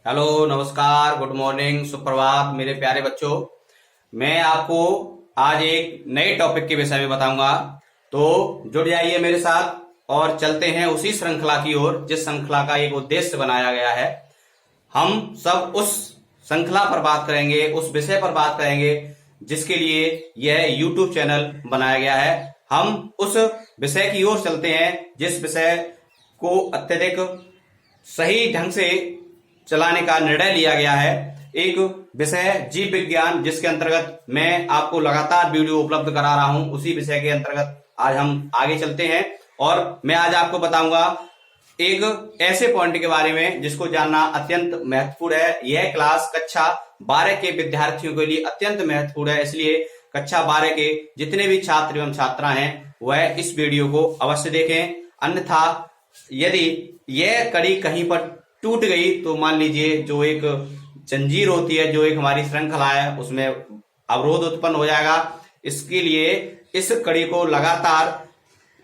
Hello, नमस्कार, good morning, सुप्रभात मेरे प्यारे बच्चों। मैं आपको आज एक नए टॉपिक के विषय में बताऊंगा। तो जुड़ जाइए मेरे साथ और चलते हैं उसी श्रृंखला की ओर जिस श्रृंखला का एक उद्देश्य बनाया गया है। हम सब उस श्रृंखला पर बात करेंगे, उस विषय पर बात करेंगे जिसके लिए यह YouTube चैनल बनाया गया है। हम उस विषय की ओर चलते हैं जिस विषय को अत्यधिक सही ढंग से चलाने का निर्णय लिया गया है। एक विषय जीव विज्ञान, जिसके अंतर्गत मैं आपको लगातार वीडियो उपलब्ध करा रहा हूं। उसी विषय के अंतर्गत आज हम आगे चलते हैं और मैं आज आपको बताऊंगा एक ऐसे पॉइंट के बारे में जिसको जानना अत्यंत महत्वपूर्ण है। यह क्लास कक्षा 12 के विद्यार्थियों के लिए अत्यंत महत्वपूर्ण है, इसलिए कक्षा 12 के जितने भी छात्र एवं छात्रा हैं वह इस वीडियो को अवश्य देखें। अन्यथा यदि यह कड़ी कहीं पर टूट गई तो मान लीजिए जो एक जंजीर होती है, जो एक हमारी श्रृंखला है, उसमें अवरोध उत्पन्न हो जाएगा। इसके लिए इस कड़ी को लगातार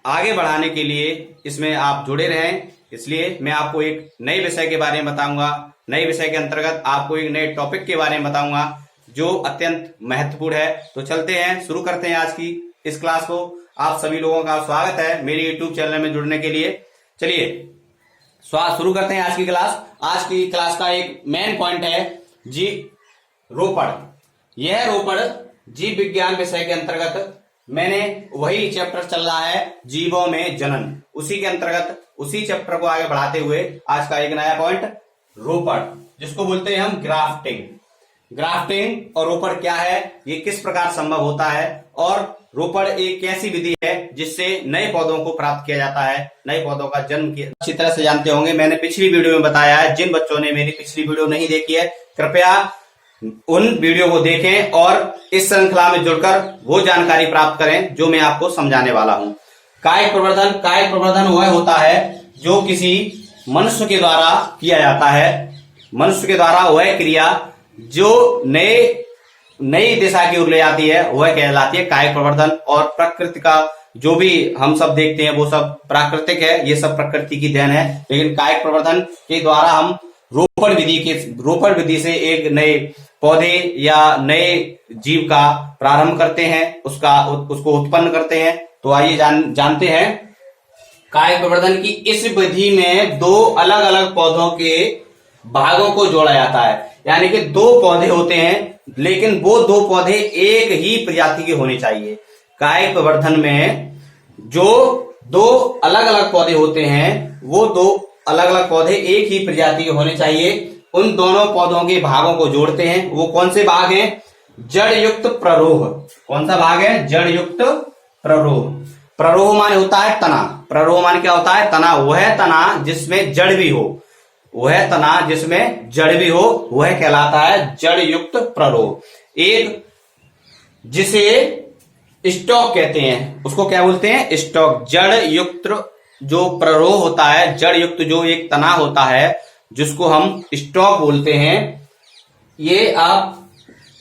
आगे बढ़ाने के लिए इसमें आप जुड़े रहें। इसलिए मैं आपको एक नए विषय के बारे में बताऊंगा। नए विषय के अंतर्गत आपको एक नए टॉपिक के बारे में बताऊंगा जो अत्यंत महत्वपूर्ण है। तो चलते हैं, शुरू करते हैं आज की इस क्लास को। आप सभी लोगों का स्वागत है मेरे YouTube चैनल में जुड़ने के लिए। चलिए शुरू करते हैं आज की क्लास। आज की क्लास का एक मेन पॉइंट है रोपड़। यह रोपड़ जीव विज्ञान विषय के अंतर्गत मैंने वही चैप्टर चल रहा है जीवों में जनन, उसी के अंतर्गत उसी चैप्टर को आगे बढ़ाते हुए आज का एक नया पॉइंट रोपड़, जिसको बोलते हैं हम ग्राफ्टिंग। ग्राफ्टिंग और रोपड़ क्या है, ये किस प्रकार संभव होता है और रोपड़ एक कैसी विधि है जिससे नए पौधों को प्राप्त किया जाता है, नए पौधों का जन्म किया। अच्छी तरह से जानते होंगे, मैंने पिछली वीडियो में बताया है। जिन बच्चों ने मेरी पिछली वीडियो नहीं देखी है कृपया उन वीडियो को देखें और इस श्रृंखला में जुड़कर वो जानकारी प्राप्त करें जो मैं आपको समझाने वाला हूं। कायिक प्रवर्धन वह होता है जो किसी मनुष्य के द्वारा किया जाता है। मनुष्य के द्वारा वह क्रिया जो नई दिशा की ओर ले जाती है वह कहलाती है कायिक प्रवर्धन। और प्रकृति का जो भी हम सब देखते हैं वो सब प्राकृतिक है, ये सब प्रकृति की देन है। लेकिन कायिक प्रवर्धन के द्वारा हम रोपण विधि से एक नए पौधे या नए जीव का प्रारंभ करते हैं, उसको उत्पन्न करते हैं। तो आइए जानते हैं कायिक प्रवर्धन की इस विधि में दो अलग अलग पौधों के भागों को जोड़ा जाता है। यानी कि दो पौधे होते हैं लेकिन वो दो पौधे एक ही प्रजाति के होने चाहिए। कायिक प्रवर्धन में जो दो अलग अलग पौधे होते हैं वो दो अलग अलग पौधे एक ही प्रजाति के होने चाहिए। उन दोनों पौधों के भागों को जोड़ते हैं। वो कौन से भाग हैं? जड़ युक्त प्ररोह। कौन सा भाग है? जड़ युक्त प्ररोह। प्ररोह माने होता है तना। प्ररोह माने क्या होता है? तना। वह तना जिसमें जड़ भी हो, वह तना जिसमें जड़ भी हो वह कहलाता है जड़ युक्त प्ररोह। एक जिसे स्टॉक कहते हैं, उसको क्या बोलते हैं? स्टॉक। जड़ युक्त जो प्ररोह होता है, जड़ युक्त जो एक तना होता है जिसको हम स्टॉक बोलते हैं, ये आप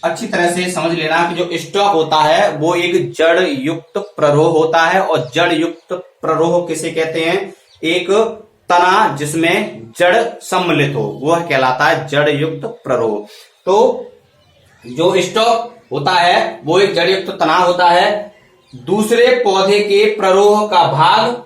अच्छी तरह से समझ लेना कि जो स्टॉक होता है वो एक जड़ युक्त प्ररोह होता है। और जड़ युक्त प्ररोह किसे कहते हैं? एक तना जिसमें जड़ सम्मिलित हो वह कहलाता है जड़ युक्त प्ररोह। तो जो स्टॉक होता है वो एक जड़ युक्त तना होता है। दूसरे पौधे के प्ररोह का भाग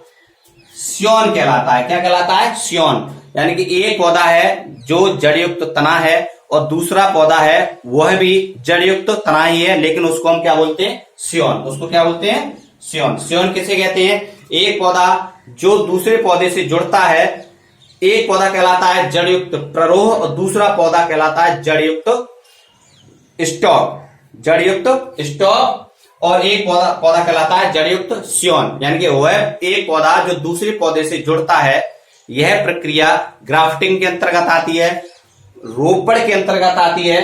स्योन कहलाता है। क्या कहलाता है? स्योन। यानी कि एक पौधा है जो जड़ युक्त तना है और दूसरा पौधा है वह भी जड़ युक्त तना ही है, लेकिन उसको हम क्या बोलते हैं? स्योन। उसको क्या बोलते हैं? स्योन। स्योन किसे कहते हैं? एक पौधा जो दूसरे पौधे से जुड़ता है, एक पौधा कहलाता है जड़ युक्त प्ररोह और दूसरा पौधा कहलाता है जड़ युक्त स्टॉक। जड़ युक्त स्टॉक और एक पौधा कहलाता है जड़ युक्त स्योन। यानी कि वह एक पौधा जो दूसरे पौधे से जुड़ता है। यह प्रक्रिया ग्राफ्टिंग के अंतर्गत आती है, रोपड़ के अंतर्गत आती है।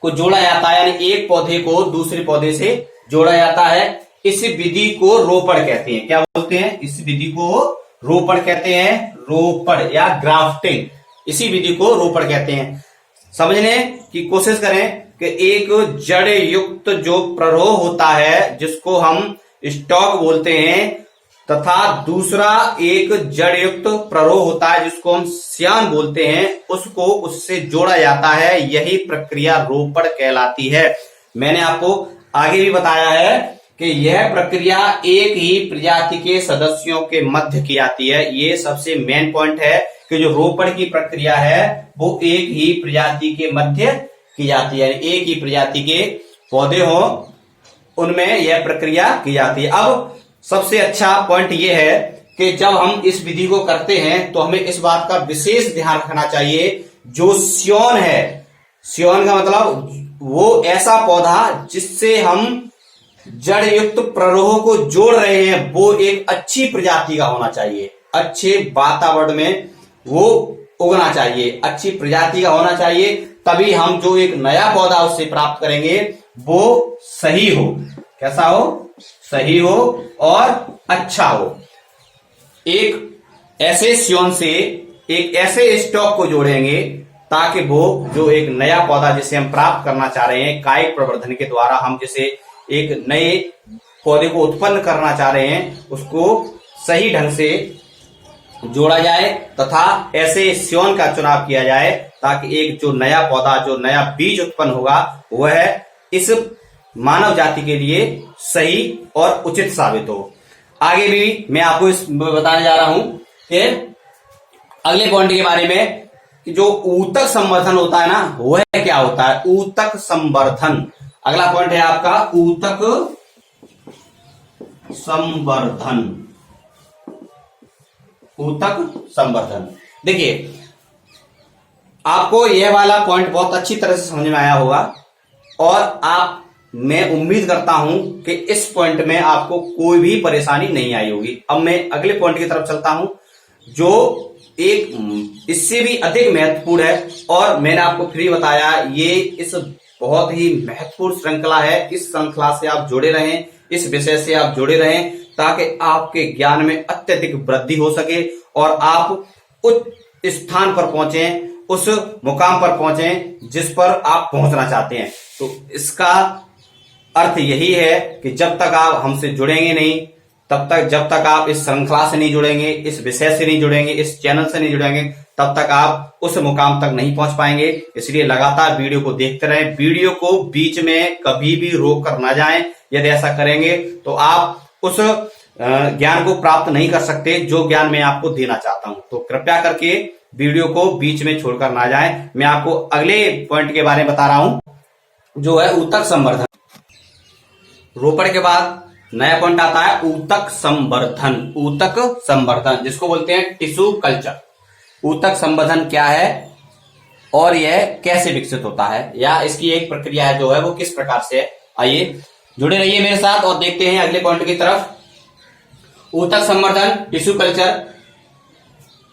को जोड़ा जाता है, यानी एक पौधे को दूसरे पौधे से जोड़ा जाता है। इस विधि को रोपड़ कहते हैं। क्या बोलते हैं? इस विधि को रोपड़ कहते हैं। रोपड़ या ग्राफ्टिंग, इसी विधि को रोपड़ कहते हैं। समझने की कोशिश करें कि एक जड़ युक्त जो प्ररोह होता है जिसको हम स्टॉक बोलते हैं, तथा दूसरा एक जड़ युक्त प्ररोह होता है जिसको हम श्यान बोलते हैं, उसको उससे जोड़ा जाता है। यही प्रक्रिया रोपण कहलाती है। मैंने आपको आगे भी बताया है कि यह प्रक्रिया एक ही प्रजाति के सदस्यों के मध्य की जाती है। ये सबसे मेन पॉइंट है कि जो रोपण की प्रक्रिया है वो एक ही प्रजाति के मध्य की जाती है। एक ही प्रजाति के पौधे हो उनमें यह प्रक्रिया की जाती है। अब सबसे अच्छा पॉइंट यह है कि जब हम इस विधि को करते हैं तो हमें इस बात का विशेष ध्यान रखना चाहिए, जो स्योन है, स्योन का मतलब वो ऐसा पौधा जिससे हम जड़ युक्त प्ररोह को जोड़ रहे हैं वो एक अच्छी प्रजाति का होना चाहिए, अच्छे वातावरण में वो उगना चाहिए, अच्छी प्रजाति का होना चाहिए। तभी हम जो एक नया पौधा उससे प्राप्त करेंगे वो सही हो। कैसा हो? सही हो और अच्छा हो। एक ऐसे स्योन से एक ऐसे स्टॉक को जोड़ेंगे ताकि वो जो एक नया पौधा जिसे हम प्राप्त करना चाह रहे हैं, कायिक प्रवर्धन के द्वारा हम जिसे एक नए पौधे को उत्पन्न करना चाह रहे हैं, उसको सही ढंग से जोड़ा जाए तथा ऐसे स्योन का चुनाव किया जाए ताकि एक जो नया पौधा, जो नया बीज उत्पन्न होगा वह इस मानव जाति के लिए सही और उचित साबित हो। आगे भी मैं आपको इस बताने जा रहा हूं कि अगले पॉइंट के बारे में कि जो ऊतक संवर्धन होता है ना, वह क्या होता है? ऊतक संवर्धन अगला पॉइंट है आपका, ऊतक संवर्धन। ऊतक संवर्धन, देखिए आपको यह वाला पॉइंट बहुत अच्छी तरह से समझ में आया होगा और मैं उम्मीद करता हूं कि इस पॉइंट में आपको कोई भी परेशानी नहीं आई होगी। अब मैं अगले पॉइंट की तरफ चलता हूं जो एक इससे भी अधिक महत्वपूर्ण है और मैंने आपको फिर बताया ये इस बहुत ही महत्वपूर्ण श्रृंखला है। इस श्रृंखला से आप जुड़े रहें, इस विषय से आप जुड़े रहें ताकि आपके ज्ञान में अत्यधिक वृद्धि हो सके और आप उच्च स्थान पर पहुंचे, उस मुकाम पर पहुंचे जिस पर आप पहुंचना चाहते हैं। तो इसका अर्थ यही है कि जब तक आप हमसे जुड़ेंगे नहीं, तब तक जब तक आप इस श्रृंखला से नहीं जुड़ेंगे, इस विषय से नहीं जुड़ेंगे, इस चैनल से नहीं जुड़ेंगे, तब तक आप उस मुकाम तक नहीं पहुंच पाएंगे। इसलिए लगातार वीडियो को देखते रहें, वीडियो को बीच में कभी भी रोक कर ना जाएं। यदि ऐसा करेंगे तो आप उस ज्ञान को प्राप्त नहीं कर सकते जो ज्ञान मैं आपको देना चाहता हूं। तो कृपया करके वीडियो को बीच में छोड़कर ना जाएं। मैं आपको अगले पॉइंट के बारे में बता रहा हूं जो है ऊतक संवर्धन। रोपण के बाद नया पॉइंट आता है ऊतक संवर्धन। ऊतक संवर्धन जिसको बोलते हैं टिश्यू कल्चर। ऊतक संवर्धन क्या है और यह कैसे विकसित होता है या इसकी एक प्रक्रिया है जो है वो किस प्रकार से है, आइए जुड़े रहिए मेरे साथ और देखते हैं अगले पॉइंट की तरफ। ऊतक संवर्धन टिश्यू कल्चर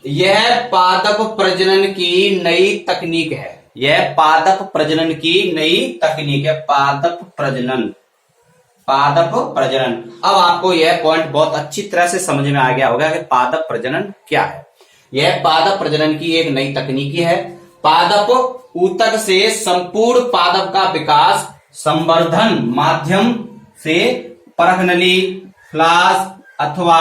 यह पादप प्रजनन की नई तकनीक है। यह पादप प्रजनन की नई तकनीक है। पादप प्रजनन, पादप प्रजनन। अब आपको यह पॉइंट बहुत अच्छी तरह से समझ में आ गया होगा कि पादप प्रजनन क्या है। यह पादप प्रजनन की एक नई तकनीकी है। पादप ऊतक से संपूर्ण पादप का विकास संवर्धन माध्यम से परखनली, फ्लास अथवा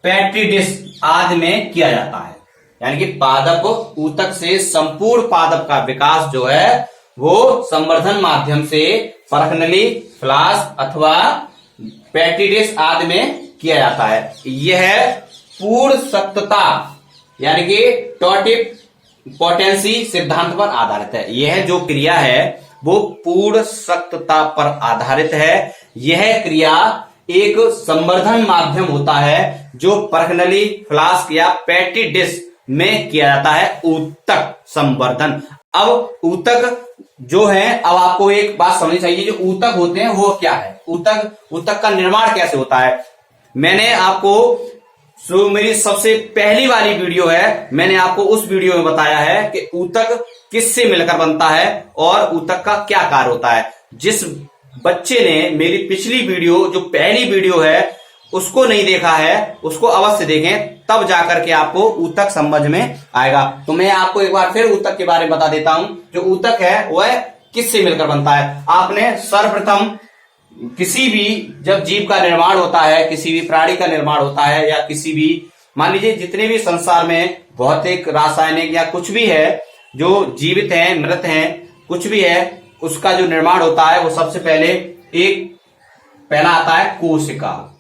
पेट्री डिश आदि में किया जाता है। यानी कि पादप ऊतक से संपूर्ण पादप का विकास जो है वो संवर्धन माध्यम से परखनली, फ्लास अथवा पेट्री डिश आदि में किया जाता है। यह पूर्ण सत्यता यानी कि टॉटिप पोटेंसी सिद्धांत पर आधारित है। यह जो क्रिया है वो पूर्ण सत्यता पर आधारित है। यह क्रिया एक संवर्धन माध्यम होता है जो परखनली, फ्लास्क या पेट्री डिश में किया जाता है। ऊतक संवर्धन। अब ऊतक जो है, अब आपको एक बात समझनी चाहिए, जो ऊतक होते हैं वो क्या है, ऊतक का निर्माण कैसे होता है। मैंने आपको मेरी सबसे पहली वाली वीडियो है, मैंने आपको उस वीडियो में बताया है कि ऊतक किससे मिलकर बनता है और ऊतक का क्या कार्य होता है। जिस बच्चे ने मेरी पिछली वीडियो, जो पहली वीडियो है, उसको नहीं देखा है, उसको अवश्य देखें, तब जाकर के आपको ऊतक समझ में आएगा। तो मैं आपको एक बार फिर ऊतक के बारे में बता देता हूं। जो ऊतक है वह किससे मिलकर बनता है। आपने सर्वप्रथम किसी भी जब जीव का निर्माण होता है, किसी भी प्राणी का निर्माण होता है, या किसी भी मान लीजिए जितने भी संसार में भौतिक, रासायनिक या कुछ भी है जो जीवित है, मृत है, कुछ भी है, उसका जो निर्माण होता है वो सबसे पहले पहला आता है कोशिका।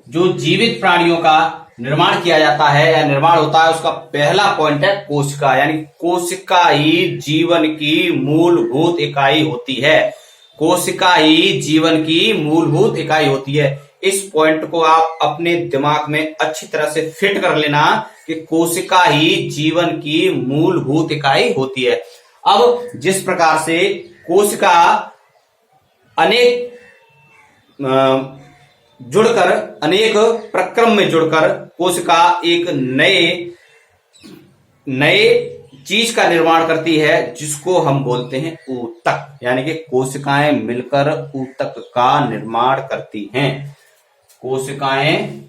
जो जीवित प्राणियों का निर्माण किया जाता है या निर्माण होता है उसका पहला पॉइंट है कोशिका, यानी कोशिका ही जीवन की मूलभूत इकाई होती है। कोशिका ही जीवन की मूलभूत इकाई होती है। इस पॉइंट को आप अपने दिमाग में अच्छी तरह से फिट कर लेना कि कोशिका ही जीवन की मूलभूत इकाई होती है। अब जिस प्रकार से कोशिका अनेक जुड़कर, अनेक प्रक्रम में जुड़कर कोशिका एक नए चीज का निर्माण करती है जिसको हम बोलते हैं ऊतक, यानी कि कोशिकाएं मिलकर ऊतक का निर्माण करती हैं। कोशिकाएं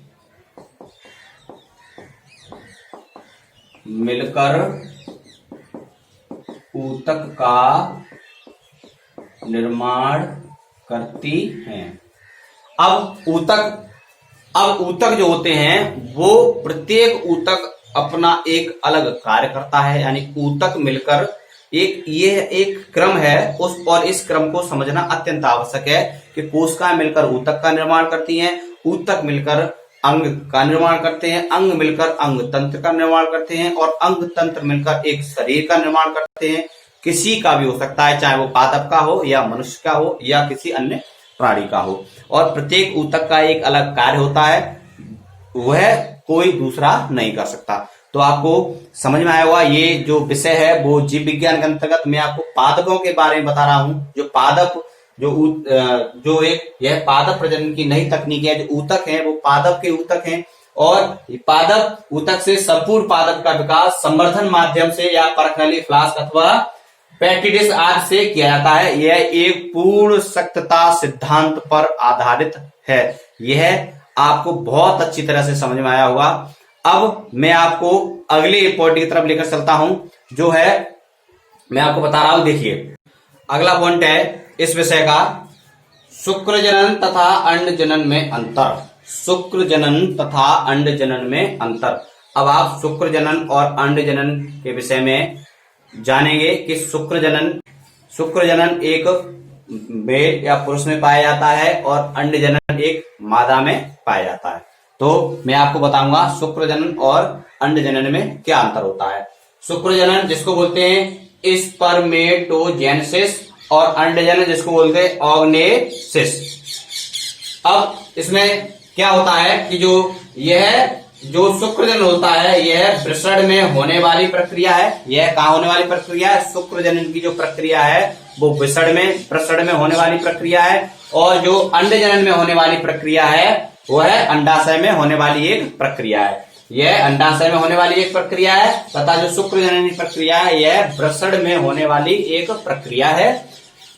मिलकर ऊतक का निर्माण करती हैं। अब ऊतक जो होते हैं वो प्रत्येक ऊतक अपना एक अलग कार्य करता है, यानी ऊतक मिलकर ये एक क्रम है और इस क्रम को समझना अत्यंत आवश्यक है कि कोशिकाएं मिलकर ऊतक का निर्माण करती हैं, ऊतक मिलकर अंग का निर्माण करते हैं, अंग मिलकर अंग तंत्र का निर्माण करते हैं और अंग तंत्र मिलकर एक शरीर का निर्माण करते हैं। किसी का भी हो सकता है, चाहे वो पादप का हो या मनुष्य का हो या किसी अन्य प्राणी का हो, और प्रत्येक ऊतक का एक अलग कार्य होता है, वह कोई दूसरा नहीं कर सकता। तो आपको समझ में आया होगा ये जो विषय है वो जीव विज्ञान के अंतर्गत मैं आपको पादपों के बारे में बता रहा हूं। जो पादप यह पादप प्रजनन की नई तकनीक है। जो ऊतक है वो पादप के ऊतक हैं और पादप ऊतक से संपूर्ण पादप का विकास संवर्धन माध्यम से या परखनली फ्लास्क अथवा पेटिडिस आदि से किया जाता है। यह एक पूर्ण सख्तता सिद्धांत पर आधारित है। यह आपको बहुत अच्छी तरह से समझ में आया होगा। अब मैं आपको अगले पॉइंट की तरफ लेकर चलता हूं, जो है मैं आपको बता रहा हूं। देखिए अगला पॉइंट है इस विषय का, शुक्र जनन तथा अंड जनन में अंतर। शुक्र जनन तथा अंड जनन में अंतर। अब आप शुक्र जनन और अंड जनन के विषय में जानेंगे कि शुक्र जनन एक मेल या पुरुष में पाया जाता है और अंड जनन एक मादा में पाया जाता है। तो मैं आपको बताऊंगा शुक्र जनन और अंड जनन में क्या अंतर होता है। शुक्र जनन जिसको बोलते हैं स्पर्मेटोजेनेसिस और अंड जनन जिसको बोलते हैं ऑग्नेसिस। अब इसमें क्या होता है कि जो शुक्र जनन होता है यह वृषण में होने वाली प्रक्रिया है। यह कहाँ होने वाली प्रक्रिया है? शुक्र जनन की जो प्रक्रिया है वो वृषण में होने वाली प्रक्रिया है, और जो अंड जनन में होने वाली प्रक्रिया है वो है अंडाशय में होने वाली एक प्रक्रिया है। यह अंडाशय में होने वाली एक प्रक्रिया है तथा जो शुक्र जनन की प्रक्रिया है यह वृषण में होने वाली एक प्रक्रिया है।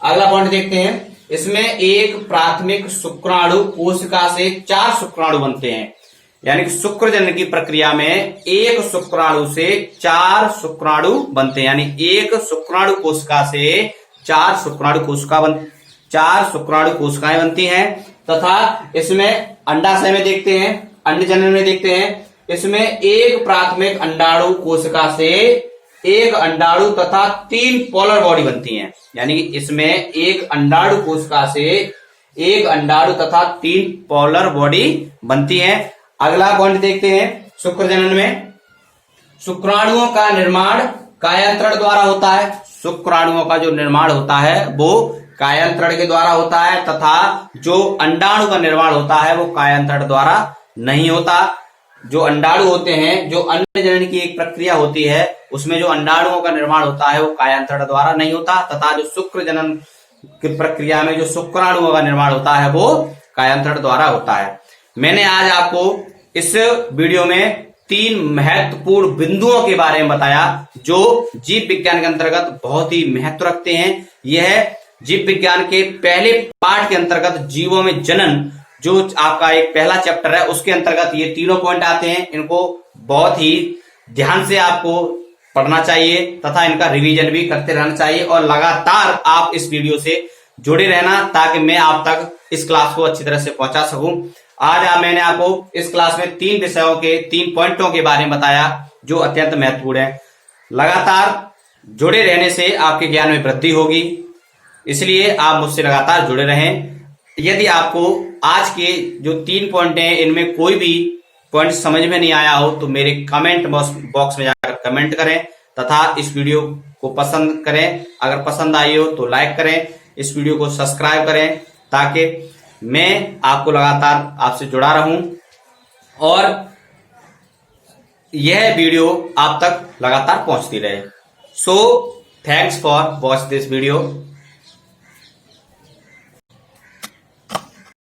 अगला पॉइंट देखते हैं। इसमें एक प्राथमिक शुक्राणु कोशिका से 4 शुक्राणु बनते हैं, यानी कि शुक्र जनन की प्रक्रिया में एक शुक्राणु से 4 शुक्राणु बनते हैं, यानी एक शुक्राणु कोशिका से 4 शुक्राणु कोशिकाएं बनती हैं। तथा इसमें अंडाशय में देखते हैं, अंड जनन में देखते हैं, इसमें एक प्राथमिक अंडाणु कोशिका से एक अंडाणु तथा 3 पोलर बॉडी बनती हैं, यानी कि इसमें एक अंडाणु कोशिका से एक अंडाणु तथा 3 पोलर बॉडी बनती है। अगला पॉइंट देखते हैं। शुक्र जनन में शुक्राणुओं का निर्माण कायांतरण द्वारा होता है। शुक्राणुओं का जो निर्माण होता है वो कायांतरण के द्वारा होता है तथा जो अंडाणु का निर्माण होता है वो कायांतरण द्वारा नहीं होता। जो अंडाणु होते हैं, जो अंड जनन की एक प्रक्रिया होती है उसमें जो अंडाणुओं का निर्माण होता है वो कायांतरण द्वारा नहीं होता, तथा जो शुक्र जनन की प्रक्रिया में जो शुक्राणुओं का निर्माण होता है वो कायांतरण द्वारा होता है। मैंने आज आपको इस वीडियो में 3 महत्वपूर्ण बिंदुओं के बारे में बताया जो जीव विज्ञान के अंतर्गत बहुत ही महत्व रखते हैं। यह जीव विज्ञान के पहले पाठ के अंतर्गत जीवों में जनन, जो आपका एक पहला चैप्टर है, उसके अंतर्गत ये तीनों पॉइंट आते हैं। इनको बहुत ही ध्यान से आपको पढ़ना चाहिए तथा इनका रिवीजन भी करते रहना चाहिए और लगातार आप इस वीडियो से जुड़े रहना ताकि मैं आप तक इस क्लास को अच्छी तरह से पहुंचा सकूं। आज मैंने आपको इस क्लास में 3 विषयों के 3 पॉइंटों के बारे में बताया जो अत्यंत महत्वपूर्ण है। लगातार जुड़े रहने से आपके ज्ञान में वृद्धि होगी, इसलिए आप मुझसे लगातार जुड़े रहें। यदि आपको आज के जो 3 पॉइंट हैं इनमें कोई भी पॉइंट समझ में नहीं आया हो तो मेरे कमेंट बॉक्स में जाकर कमेंट करें तथा इस वीडियो को पसंद करें। अगर पसंद आई हो तो लाइक करें, इस वीडियो को सब्सक्राइब करें ताकि मैं आपको लगातार आपसे जुड़ा रहूं और यह वीडियो आप तक लगातार पहुंचती रहे। So thanks for watch this video.